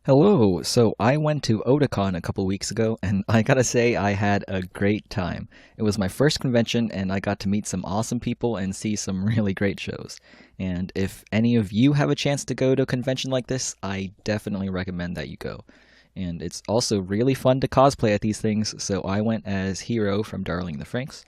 Hello. So I went to Otakon a couple weeks ago, and I gotta say I had a great time. It was my first convention, and I got to meet some awesome people and see some really great shows. And if any of you have a chance to go to a convention like this, I definitely recommend that you go. And it's also really fun to cosplay at these things, so I went as Hero from Darling the Franxx.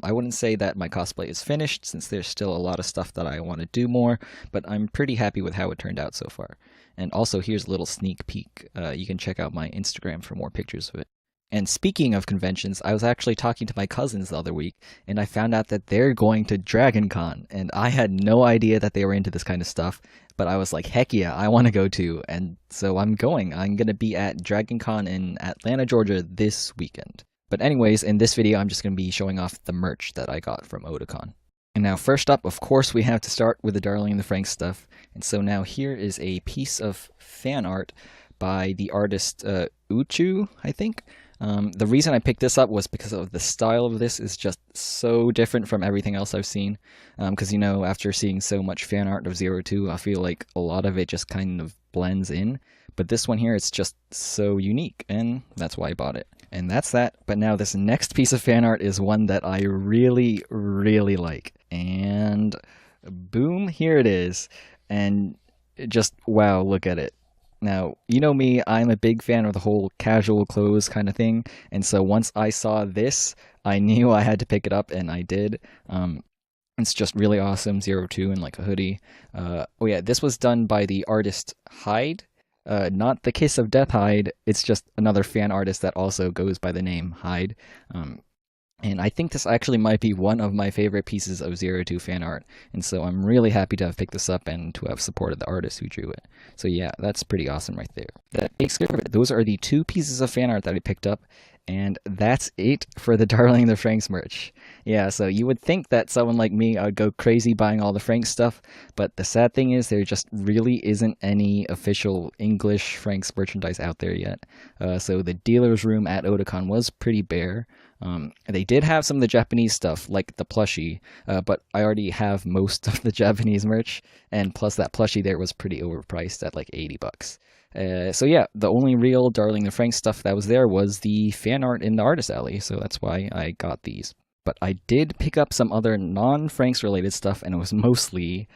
I wouldn't say that my cosplay is finished, since there's still a lot of stuff that I want to do more, but I'm pretty happy with how it turned out so far. And also, here's a little sneak peek. You can check out my Instagram for more pictures of it. And speaking of conventions, I was actually talking to my cousins the other week, and I found out that they're going to Dragon Con, and I had no idea that they were into this kind of stuff, but I was like, heck yeah, I want to go too, and so I'm going. I'm going to be at Dragon Con in Atlanta, Georgia this weekend. But anyways, in this video, I'm just going to be showing off the merch that I got from Otakon. And now first up, of course, we have to start with the Darling in the Franxx stuff. And so now here is a piece of fan art by the artist Uchu, I think. The reason I picked this up was because of the style of this is just so different from everything else I've seen. Because, you know, after seeing so much fan art of Zero Two, I feel like a lot of it just kind of blends in. But this one here, it's just so unique, and that's why I bought it. And that's that. But now this next piece of fan art is one that I really, really like. And boom, here it is. And just, wow, look at it. Now, you know me, I'm a big fan of the whole casual clothes kind of thing. And so once I saw this, I knew I had to pick it up, and I did. It's just really awesome, Zero Two in like a hoodie. Oh yeah, this was done by the artist Hyde. Not the Kiss of Death Hyde, it's just another fan artist that also goes by the name Hyde. And I think this actually might be one of my favorite pieces of Zero Two fan art, and so I'm really happy to have picked this up and to have supported the artist who drew it. So yeah, that's pretty awesome right there. That takes care of it. Those are the two pieces of fan art that I picked up, and that's it for the Darling the Franxx merch. Yeah, so you would think that someone like me would go crazy buying all the Franxx stuff, but the sad thing is there just really isn't any official English Franxx merchandise out there yet. So the dealer's room at Otakon was pretty bare. They did have some of the Japanese stuff, like the plushie, but I already have most of the Japanese merch, and plus that plushie there was pretty overpriced at like $80. So yeah, the only real Darling the Franxx stuff that was there was the fan art in the artist alley, so that's why I got these. But I did pick up some other non-Franxx related stuff, and it was mostly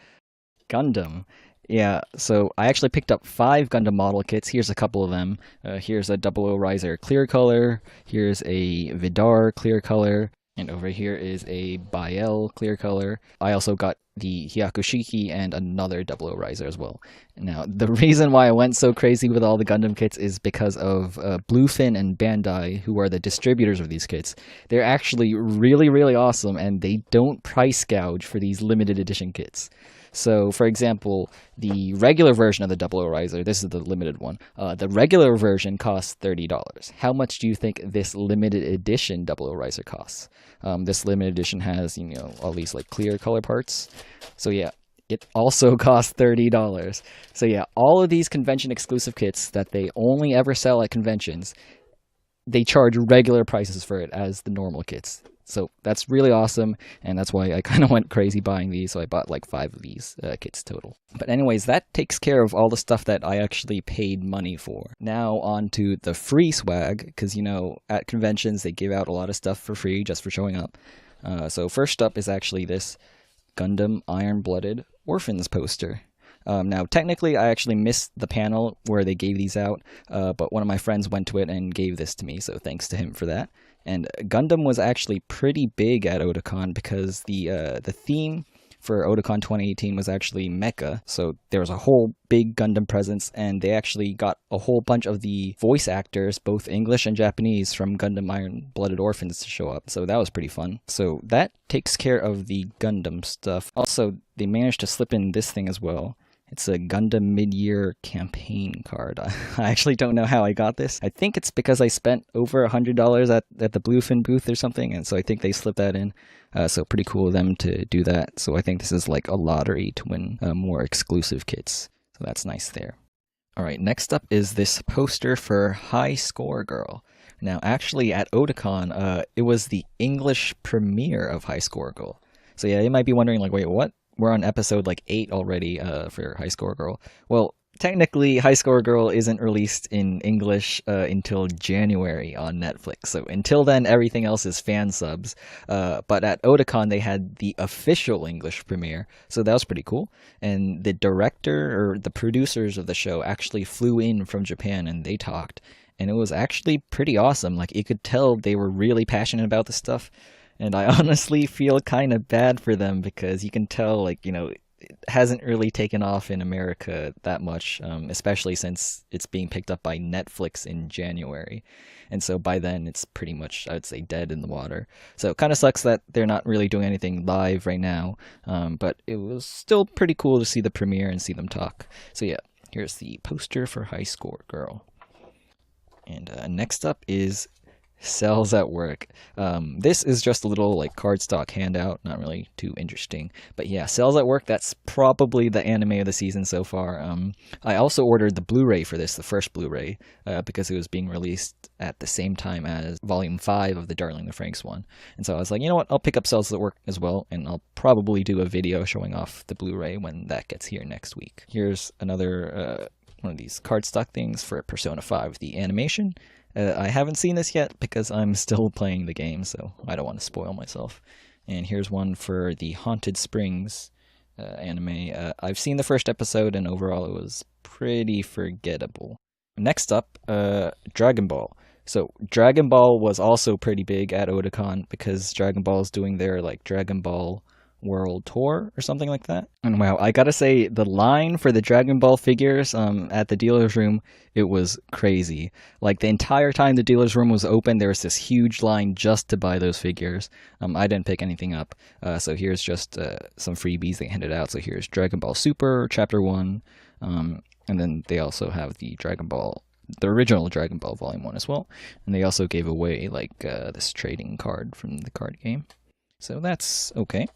Gundam. Yeah, so I actually picked up 5 Gundam model kits. Here's a couple of them. Here's a 00 Riser clear color. Here's a Vidar clear color. And over here is a Bael clear color. I also got the Hyakushiki and another 00 Riser as well. Now, the reason why I went so crazy with all the Gundam kits is because of Bluefin and Bandai, who are the distributors of these kits. They're actually really, really awesome, and they don't price gouge for these limited edition kits. So, for example, the regular version of the 00 Riser, this is the limited one, the regular version costs $30. How much do you think this limited edition 00 Riser costs? This limited edition has, you know, all these like clear color parts. So yeah, it also costs $30. So yeah, all of these convention exclusive kits that they only ever sell at conventions, they charge regular prices for it as the normal kits. So that's really awesome, and that's why I kind of went crazy buying these, so I bought like 5 of these kits total. But anyways, that takes care of all the stuff that I actually paid money for. Now on to the free swag, because, you know, at conventions they give out a lot of stuff for free just for showing up. So first up is actually this Gundam Iron-Blooded Orphans poster. Now, technically, I actually missed the panel where they gave these out, but one of my friends went to it and gave this to me, so thanks to him for that. And Gundam was actually pretty big at Otakon because the theme for Otakon 2018 was actually Mecha, so there was a whole big Gundam presence, and they actually got a whole bunch of the voice actors, both English and Japanese, from Gundam Iron-Blooded Orphans to show up, so that was pretty fun. So that takes care of the Gundam stuff. Also, they managed to slip in this thing as well. It's a Gundam mid-year campaign card. I actually don't know how I got this. I think it's because I spent over $100 at the Bluefin booth or something, and so I think they slipped that in. So pretty cool of them to do that. So I think this is like a lottery to win more exclusive kits. So that's nice there. Alright, next up is this poster for High Score Girl. Now actually at Otakon, it was the English premiere of High Score Girl. So yeah, you might be wondering like, wait, what? We're on episode like 8 already for High Score Girl. Well, technically, High Score Girl isn't released in English until January on Netflix. So until then, everything else is fan subs. But at Otakon, they had the official English premiere, so that was pretty cool. And the director or the producers of the show actually flew in from Japan and they talked. And it was actually pretty awesome. Like, you could tell they were really passionate about this stuff. And I honestly feel kind of bad for them because you can tell, like, it hasn't really taken off in America that much, especially since it's being picked up by Netflix in January. And so by then, it's pretty much, I would say, dead in the water. So it kind of sucks that they're not really doing anything live right now. But it was still pretty cool to see the premiere and see them talk. So yeah, here's the poster for High Score Girl. And next up is Cells at Work. This is just a little like cardstock handout, not really too interesting. But yeah, Cells at Work, that's probably the anime of the season so far. I also ordered the Blu-ray for this, the first Blu-ray, because it was being released at the same time as Volume 5 of the Darling the Franxx one. And so I was like, you know what, I'll pick up Cells at Work as well, and I'll probably do a video showing off the Blu-ray when that gets here next week. Here's another one of these cardstock things for Persona 5, the animation. I haven't seen this yet because I'm still playing the game, so I don't want to spoil myself. And here's one for the Haunted Springs anime. I've seen the first episode, and overall it was pretty forgettable. Next up, Dragon Ball. So Dragon Ball was also pretty big at Otakon because Dragon Ball is doing their like Dragon Ball World Tour or something like that. And wow, I gotta say, the line for the Dragon Ball figures at the dealer's room, it was crazy. Like, the entire time the dealer's room was open, there was this huge line just to buy those figures. I didn't pick anything up, so here's just some freebies they handed out. So here's Dragon Ball Super Chapter 1, and then they also have the original Dragon Ball Volume 1 as well. And they also gave away like this trading card from the card game. So that's okay.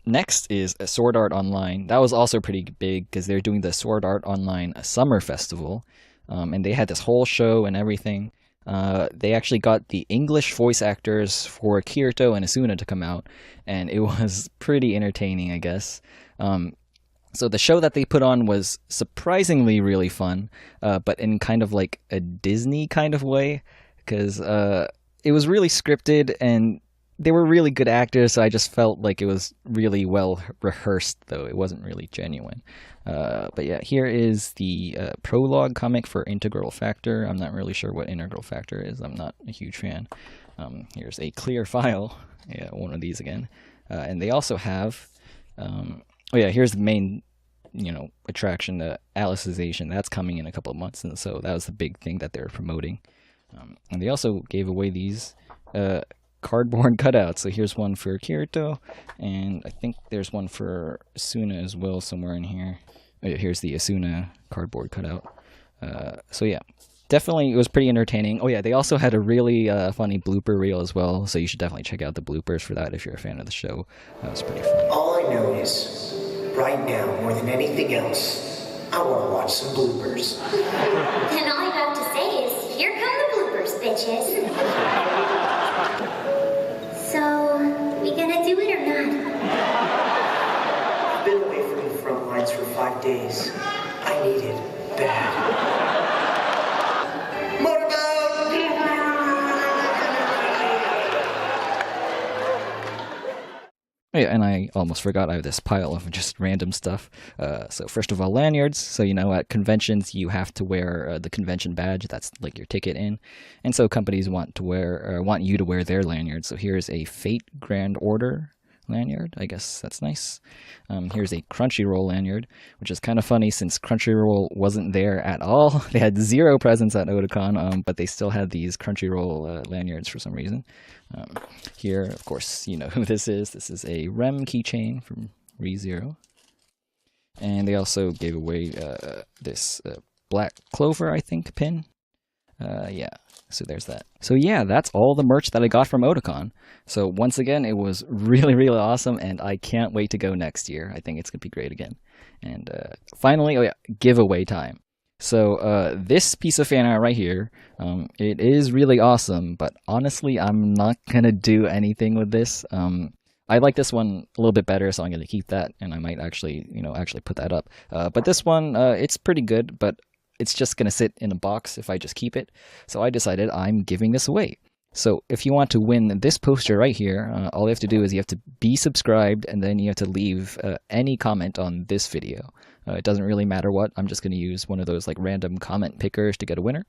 Next is Sword Art Online. That was also pretty big because they're doing the Sword Art Online Summer Festival, and they had this whole show and everything. They actually got the English voice actors for Kirito and Asuna to come out, and it was pretty entertaining, I guess. So the show that they put on was surprisingly really fun, but in kind of like a Disney kind of way, because it was really scripted and they were really good actors, so I just felt like it was really well rehearsed, though it wasn't really genuine. But yeah, here is the prologue comic for Integral Factor. I'm not really sure what Integral Factor is. I'm not a huge fan. Here's a clear file. Yeah, one of these again. And they also have... oh yeah, here's the main attraction, the Alicization. That's coming in a couple of months, and so that was the big thing that they were promoting. And they also gave away these... cardboard cutouts. So here's one for Kirito, and I think there's one for Asuna as well somewhere in here. Oh, yeah, here's the Asuna cardboard cutout. So yeah, definitely it was pretty entertaining. Oh yeah, they also had a really funny blooper reel as well, so you should definitely check out the bloopers for that if you're a fan of the show. That was pretty fun. All I know is, right now, more than anything else, I want to watch some bloopers. And all you have to say is, here come the bloopers, bitches. So, we gonna do it or not? I've been away from the front lines for 5 days. I need it bad. Oh yeah, and I almost forgot I have this pile of just random stuff. So first of all, lanyards. So, at conventions, you have to wear the convention badge. That's like your ticket in. And so companies want you to wear their lanyard. So here's a Fate Grand Order lanyard. I guess that's nice. Here's a Crunchyroll lanyard, which is kind of funny since Crunchyroll wasn't there at all. They had zero presence at Otakon, but they still had these Crunchyroll lanyards for some reason. Here, of course, you know who this is. This is a Rem keychain from ReZero. And they also gave away this Black Clover, I think, pin. Yeah, so there's that. So yeah, that's all the merch that I got from Otakon. So once again, it was really, really awesome, and I can't wait to go next year. I think it's going to be great again. And finally, oh yeah, giveaway time. So this piece of fan art right here, it is really awesome, but honestly, I'm not going to do anything with this. I like this one a little bit better, so I'm going to keep that, and I might actually, actually put that up. But this one, it's pretty good, but it's just going to sit in a box if I just keep it. So I decided I'm giving this away. So if you want to win this poster right here, all you have to do is you have to be subscribed, and then you have to leave any comment on this video. It doesn't really matter what. I'm just going to use one of those like random comment pickers to get a winner.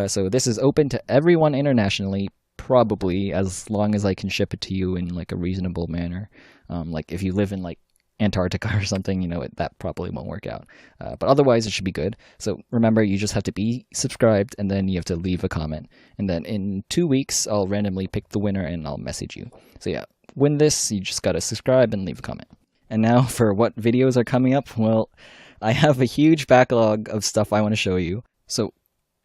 So this is open to everyone internationally, probably as long as I can ship it to you in like a reasonable manner. Like if you live in like Antarctica or something, that probably won't work out. But otherwise, it should be good. So remember, you just have to be subscribed, and then you have to leave a comment. And then in 2 weeks, I'll randomly pick the winner, and I'll message you. So yeah, win this, you just gotta subscribe and leave a comment. And now for what videos are coming up, well, I have a huge backlog of stuff I want to show you. So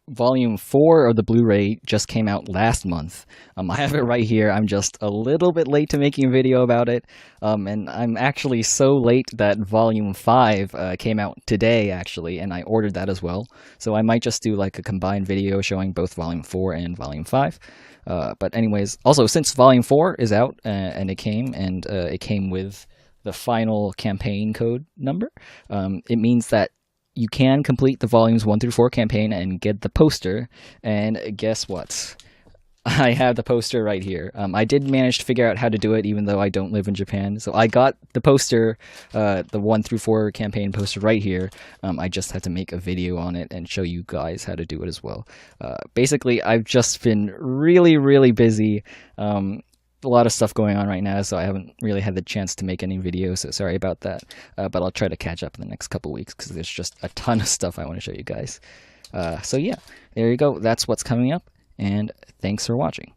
Volume 4 of the Blu-ray just came out last month. I have it right here. I'm just a little bit late to making a video about it. And I'm actually so late that Volume 5 came out today, actually, and I ordered that as well. So I might just do like a combined video showing both Volume 4 and Volume 5. But anyways, also since Volume 4 is out and it came with the final campaign code number, it means that you can complete the volumes 1 through 4 campaign and get the poster. And guess what? I have the poster right here. I did manage to figure out how to do it, even though I don't live in Japan. So I got the poster, the 1 through 4 campaign poster right here. I just had to make a video on it and show you guys how to do it as well. Basically, I've just been really, really busy. A lot of stuff going on right now, so I haven't really had the chance to make any videos, so sorry about that. But I'll try to catch up in the next couple weeks because there's just a ton of stuff I want to show you guys. So yeah, there you go. That's what's coming up, and thanks for watching.